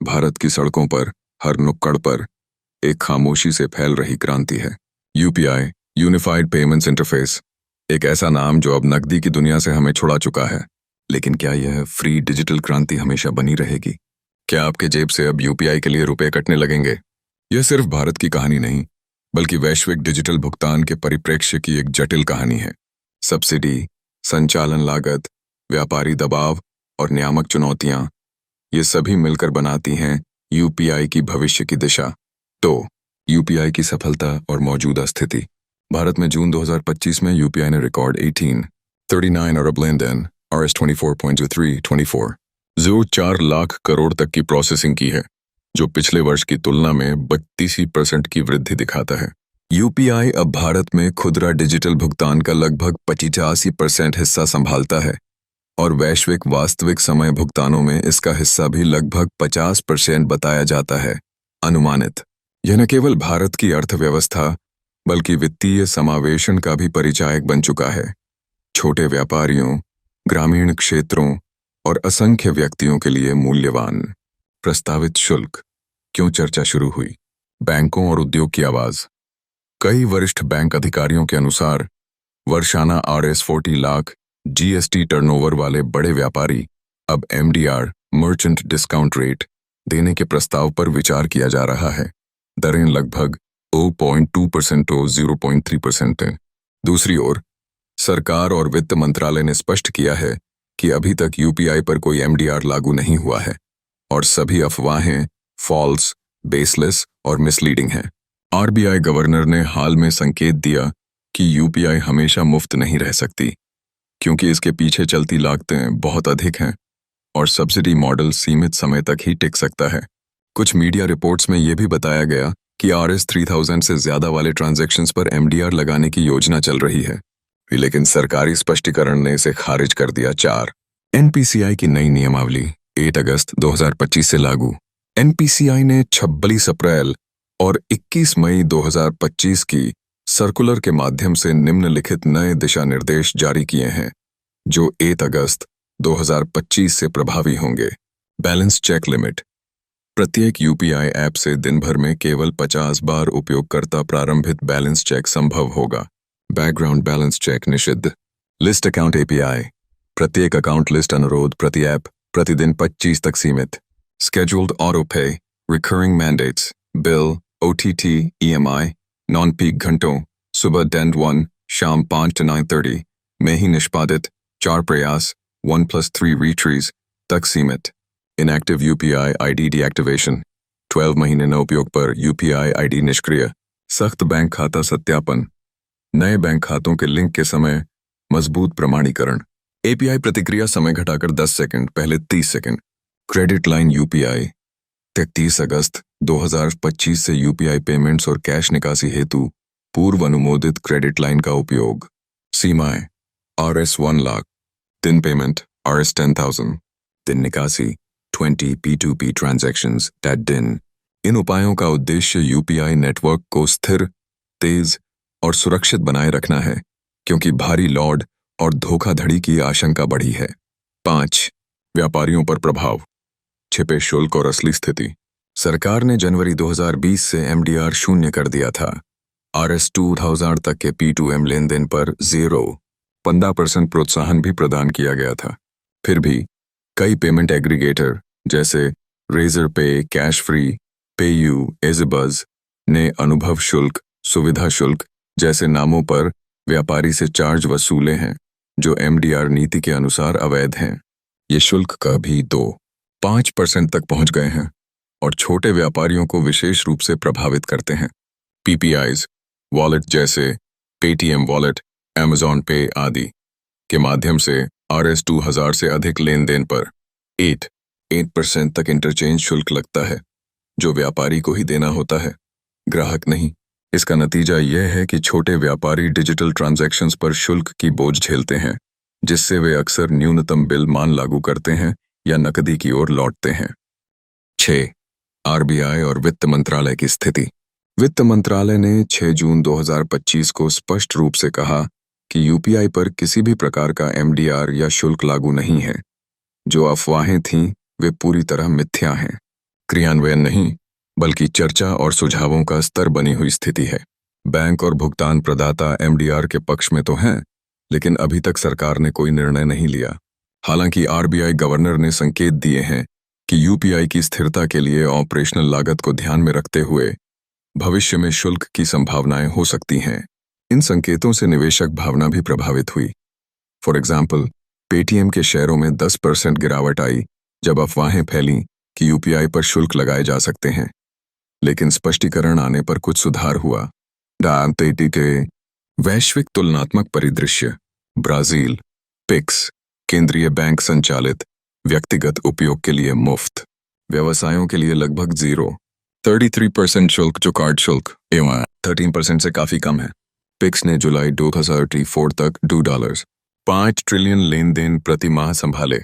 भारत की सड़कों पर हर नुक्कड़ पर एक खामोशी से फैल रही क्रांति है। यूपीआई, यूनिफाइड पेमेंट्स इंटरफेस, एक ऐसा नाम जो अब नकदी की दुनिया से हमें छुड़ा चुका है। लेकिन क्या यह फ्री डिजिटल क्रांति हमेशा बनी रहेगी? क्या आपके जेब से अब यूपीआई के लिए रुपए कटने लगेंगे? यह सिर्फ भारत की कहानी नहीं, बल्कि वैश्विक डिजिटल भुगतान के परिप्रेक्ष्य की एक जटिल कहानी है। सब्सिडी, संचालन लागत, व्यापारी दबाव और नियामक चुनौतियां, ये सभी मिलकर बनाती हैं यूपीआई की भविष्य की दिशा। तो यूपीआई की सफलता और मौजूदा स्थिति। भारत में जून 2025 में यूपीआई ने रिकॉर्ड 1839 अरब लेन-देन (RS24.2324) जो 4 लाख करोड़ तक की प्रोसेसिंग की है, जो पिछले वर्ष की तुलना में 32% की वृद्धि दिखाता है। यूपीआई अब भारत में खुदरा डिजिटल भुगतान का लगभग 85% हिस्सा संभालता है और वैश्विक वास्तविक समय भुगतानों में इसका हिस्सा भी लगभग 50% बताया जाता है। अनुमानित यह न केवल भारत की अर्थव्यवस्था बल्कि वित्तीय समावेशन का भी परिचायक बन चुका है। छोटे व्यापारियों, ग्रामीण क्षेत्रों और असंख्य व्यक्तियों के लिए मूल्यवान। प्रस्तावित शुल्क क्यों चर्चा शुरू हुई? बैंकों और उद्योग की आवाज। कई वरिष्ठ बैंक अधिकारियों के अनुसार वर्षाना RS40 लाख जीएसटी टर्नओवर वाले बड़े व्यापारी अब एमडीआर मर्चेंट डिस्काउंट रेट देने के प्रस्ताव पर विचार किया जा रहा है। दरें लगभग 0.2% तो 0.3% हैं। दूसरी ओर सरकार और वित्त मंत्रालय ने स्पष्ट किया है कि अभी तक यूपीआई पर कोई एमडीआर लागू नहीं हुआ है और सभी अफवाहें फॉल्स, बेसलेस और मिसलीडिंग हैं। आरबीआई गवर्नर ने हाल में संकेत दिया कि यूपीआई हमेशा मुफ्त नहीं रह सकती, क्योंकि इसके पीछे चलती लागतें बहुत अधिक हैं और सब्सिडी मॉडल सीमित समय तक ही टिक सकता है। कुछ मीडिया रिपोर्ट्स में यह भी बताया गया कि RS3000 से ज्यादा वाले ट्रांजैक्शंस पर एमडीआर लगाने की योजना चल रही है, लेकिन सरकारी स्पष्टीकरण ने इसे खारिज कर दिया। 4 एनपीसीआई की नई नियमावली 8 अगस्त 2025 से लागू। एनपीसीआई ने 26 अप्रैल और 21 मई 2025 की सर्कुलर के माध्यम से निम्नलिखित नए दिशा निर्देश जारी किए हैं, जो 8 अगस्त 2025 से प्रभावी होंगे। Balance check limit. प्रत्येक यूपीआई ऐप से दिन भर में केवल 50 बार उपयोगकर्ता प्रारंभित बैलेंस चेक संभव होगा। बैकग्राउंड बैलेंस चेक निषिद्ध। List account API. प्रत्येक अकाउंट लिस्ट अनुरोध प्रति ऐप प्रतिदिन 25 तक सीमित। स्केड्यूल्ड ऑटो पे, recurring mandates, bill, OTT, EMI, non peak घंटों, सुबह 10 शाम 5 to 9:30 में ही निष्पादित। 4 प्रयास 1+3 रीट्रीज तक सीमित। Inactive UPI ID deactivation. 12 महीने न उपयोग पर यूपीआई आईडी निष्क्रिय। सख्त बैंक खाता सत्यापन। नए बैंक खातों के लिंक के समय मजबूत प्रमाणीकरण। एपीआई प्रतिक्रिया समय घटाकर 10 सेकंड, पहले 30 सेकंड। Credit line UPI. 33 अगस्त 2025 से यूपीआई पेमेंट्स और कैश निकासी हेतु पूर्व अनुमोदित क्रेडिट लाइन का उपयोग। सीमाएं RS1 लाख, दिन पेमेंट RS10,000, दिन निकासी 20 P2P ट्रांजैक्शंस दैट दिन। इन उपायों का उद्देश्य यूपीआई नेटवर्क को स्थिर, तेज और सुरक्षित बनाए रखना है, क्योंकि भारी लॉड और धोखाधड़ी की आशंका बढ़ी है। 5 व्यापारियों पर प्रभाव, छिपे शुल्क और असली स्थिति। सरकार ने जनवरी 2020 से एमडीआर शून्य कर दिया था। RS2000 तक के P2M लेनदेन पर 15% प्रोत्साहन भी प्रदान किया गया था। फिर भी कई पेमेंट एग्रीगेटर जैसे रेजर पे, कैश फ्री, पेयू, एज़बज़ ने अनुभव शुल्क, सुविधा शुल्क जैसे नामों पर व्यापारी से चार्ज वसूले हैं, जो एमडीआर नीति के अनुसार अवैध हैं। ये शुल्क कभी 2-5% तक पहुंच गए हैं और छोटे व्यापारियों को विशेष रूप से प्रभावित करते हैं। पीपीआईज, वॉलेट जैसे पेटीएम वॉलेट, अमेज़न पे आदि के माध्यम से RS2000 से अधिक लेनदेन पर 8% तक इंटरचेंज शुल्क लगता है, जो व्यापारी को ही देना होता है, ग्राहक नहीं। इसका नतीजा यह है कि छोटे व्यापारी डिजिटल ट्रांजैक्शंस पर शुल्क की बोझ झेलते हैं, जिससे वे अक्सर न्यूनतम बिल मान लागू करते हैं या नकदी की ओर लौटते हैं। 6 आरबीआई और वित्त मंत्रालय की स्थिति। वित्त मंत्रालय ने 6 जून 2025 को स्पष्ट रूप से कहा कि यूपीआई पर किसी भी प्रकार का एमडीआर या शुल्क लागू नहीं है। जो अफवाहें थीं वे पूरी तरह मिथ्या हैं। क्रियान्वयन नहीं, बल्कि चर्चा और सुझावों का स्तर बनी हुई स्थिति है। बैंक और भुगतान प्रदाता एमडीआर के पक्ष में तो हैं, लेकिन अभी तक सरकार ने कोई निर्णय नहीं लिया। हालांकि आरबीआई गवर्नर ने संकेत दिए हैं कि यूपीआई की स्थिरता के लिए ऑपरेशनल लागत को ध्यान में रखते हुए भविष्य में शुल्क की संभावनाएं हो सकती हैं। इन संकेतों से निवेशक भावना भी प्रभावित हुई। फॉर एग्जाम्पल, पेटीएम के शेयरों में 10% गिरावट आई जब अफवाहें फैलीं कि यूपीआई पर शुल्क लगाए जा सकते हैं, लेकिन स्पष्टीकरण आने पर कुछ सुधार हुआ। डांतेटी के वैश्विक तुलनात्मक परिदृश्य, ब्राजील, पिक्स, केंद्रीय बैंक संचालित, व्यक्तिगत उपयोग के लिए मुफ्त, व्यवसायों के लिए लगभग 33% शुल्क जो कार्ड शुल्क एवं 13% से काफी कम है। पिक्स ने जुलाई 2034 तक $5 ट्रिलियन लेन देन प्रति माह संभाले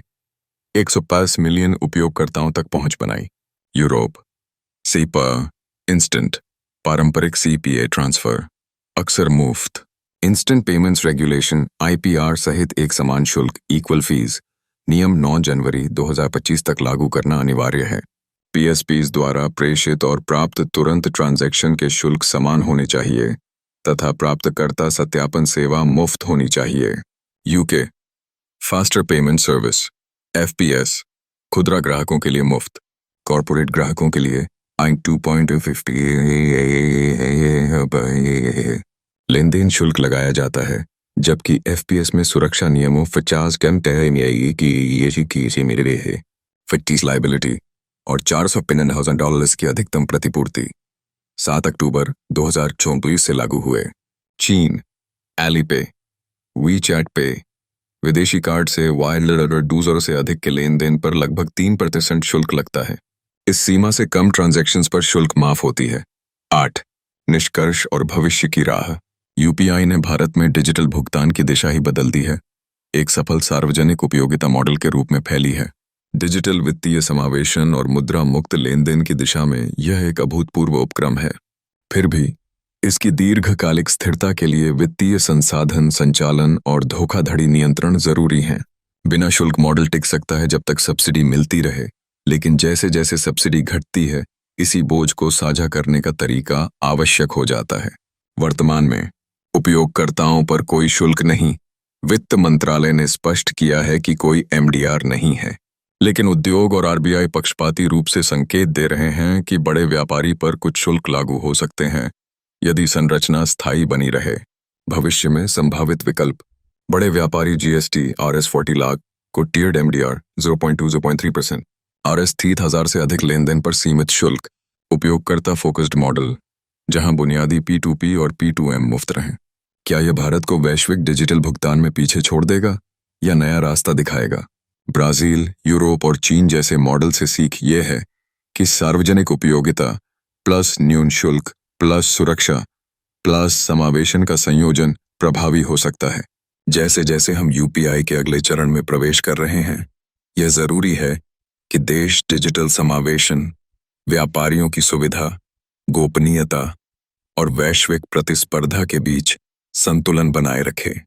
105 मिलियन उपयोगकर्ताओं तक पहुंच बनाई। यूरोप, सीपा इंस्टेंट पारंपरिक सीपीए ट्रांसफर अक्सर मुफ्त। इंस्टेंट पेमेंट्स रेगुलेशन आईपीआर सहित एक समान शुल्क इक्वल फीस नियम 9 जनवरी 2025 तक लागू करना अनिवार्य है। पीएसपीज द्वारा प्रेषित और प्राप्त तुरंत ट्रांजैक्शन के शुल्क समान होने चाहिए तथा प्राप्तकर्ता सत्यापन सेवा मुफ्त होनी चाहिए। UK faster payment service FPS खुदरा ग्राहकों के लिए मुफ्त, कॉर्पोरेट ग्राहकों के लिए 2.50 लेन देन शुल्क लगाया जाता है, जबकि एफपीएस में सुरक्षा नियमों 50 की फिट्टीज लाइबिलिटी और $450,000 की अधिकतम प्रतिपूर्ति 7 अक्टूबर 2024 से लागू हुए। चीन, एलीपे, वीचैट पे विदेशी कार्ड से वायरलेस यूजर से अधिक के लेन देन पर लगभग 3% शुल्क लगता है। इस सीमा से कम ट्रांजैक्शंस पर शुल्क माफ होती है। 8 निष्कर्ष और भविष्य की राह। यूपीआई ने भारत में डिजिटल भुगतान की दिशा ही बदल दी है। एक सफल सार्वजनिक उपयोगिता मॉडल के रूप में फैली है। डिजिटल वित्तीय समावेशन और मुद्रा मुक्त लेन देन की दिशा में यह एक अभूतपूर्व उपक्रम है। फिर भी इसकी दीर्घकालिक स्थिरता के लिए वित्तीय संसाधन संचालन और धोखाधड़ी नियंत्रण जरूरी हैं। बिना शुल्क मॉडल टिक सकता है जब तक सब्सिडी मिलती रहे, लेकिन जैसे जैसे सब्सिडी घटती है, इसी बोझ को साझा करने का तरीका आवश्यक हो जाता है। वर्तमान में उपयोगकर्ताओं पर कोई शुल्क नहीं। वित्त मंत्रालय ने स्पष्ट किया है कि कोई एमडीआर नहीं है, लेकिन उद्योग और आरबीआई पक्षपाती रूप से संकेत दे रहे हैं कि बड़े व्यापारी पर कुछ शुल्क लागू हो सकते हैं यदि संरचना स्थायी बनी रहे। भविष्य में संभावित विकल्प: बड़े व्यापारी जीएसटी RS 40 लाख को टीयर्ड एमडीआर 0.2-0.3%, RS 30,000 से अधिक लेन देन पर सीमित शुल्क, उपयोगकर्ता फोकस्ड मॉडल जहां बुनियादी P2P और P2M मुफ्त रहें। क्या यह भारत को वैश्विक डिजिटल भुगतान में पीछे छोड़ देगा या नया रास्ता दिखाएगा? ब्राजील, यूरोप और चीन जैसे मॉडल से सीख ये है कि सार्वजनिक उपयोगिता प्लस न्यून शुल्क प्लस सुरक्षा प्लस समावेशन का संयोजन प्रभावी हो सकता है। जैसे जैसे हम यूपीआई के अगले चरण में प्रवेश कर रहे हैं, यह जरूरी है कि देश डिजिटल समावेशन, व्यापारियों की सुविधा, गोपनीयता और वैश्विक प्रतिस्पर्धा के बीच संतुलन बनाए रखे।